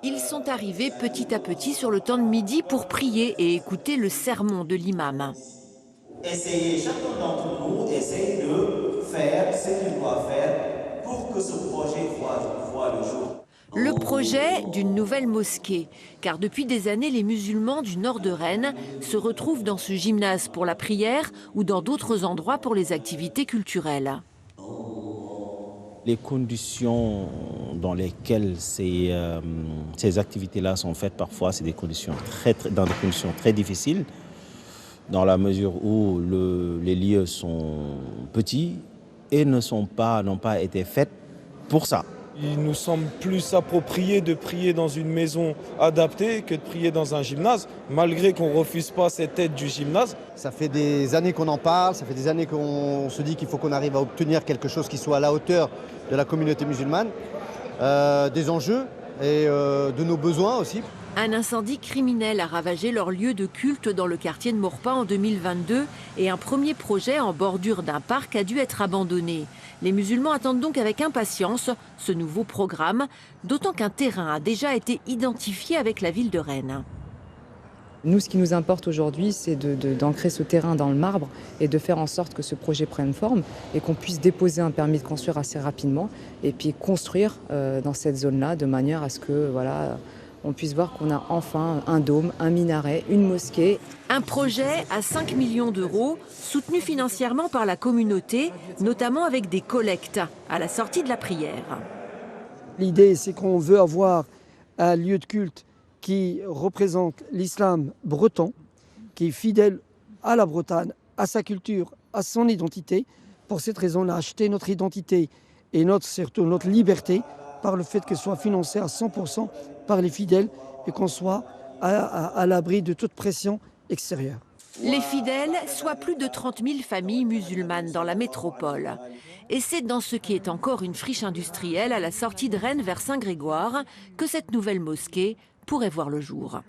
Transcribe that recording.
Ils sont arrivés petit à petit sur le temps de midi pour prier et écouter le sermon de l'imam. Essayez, chacun d'entre nous essaye de faire ce qu'il doit faire pour que ce projet voie le jour. Le projet d'une nouvelle mosquée, car depuis des années, les musulmans du nord de Rennes se retrouvent dans ce gymnase pour la prière ou dans d'autres endroits pour les activités culturelles. Les conditions dans lesquelles ces activités-là sont faites, parfois, c'est des conditions dans des conditions très difficiles, dans la mesure où les lieux sont petits et n'ont pas été faits pour ça. Il nous semble plus approprié de prier dans une maison adaptée que de prier dans un gymnase, malgré qu'on ne refuse pas cette aide du gymnase. Ça fait des années qu'on en parle, ça fait des années qu'on se dit qu'il faut qu'on arrive à obtenir quelque chose qui soit à la hauteur de la communauté musulmane, des enjeux et de nos besoins aussi. Un incendie criminel a ravagé leur lieu de culte dans le quartier de Maurepas en 2022 et un premier projet en bordure d'un parc a dû être abandonné. Les musulmans attendent donc avec impatience ce nouveau programme, d'autant qu'un terrain a déjà été identifié avec la ville de Rennes. Nous, ce qui nous importe aujourd'hui, c'est d'ancrer ce terrain dans le marbre et de faire en sorte que ce projet prenne forme et qu'on puisse déposer un permis de construire assez rapidement et puis construire dans cette zone-là de manière à ce que on puisse voir qu'on a enfin un dôme, un minaret, une mosquée. Un projet à 5 millions d'euros, soutenu financièrement par la communauté, notamment avec des collectes à la sortie de la prière. L'idée, c'est qu'on veut avoir un lieu de culte qui représente l'islam breton, qui est fidèle à la Bretagne, à sa culture, à son identité. Pour cette raison, on a acheté notre identité et surtout notre liberté par le fait qu'elle soit financée à 100% par les fidèles et qu'on soit à l'abri de toute pression extérieure. Les fidèles, soit plus de 30 000 familles musulmanes dans la métropole. Et c'est dans ce qui est encore une friche industrielle à la sortie de Rennes vers Saint-Grégoire que cette nouvelle mosquée pourrait voir le jour.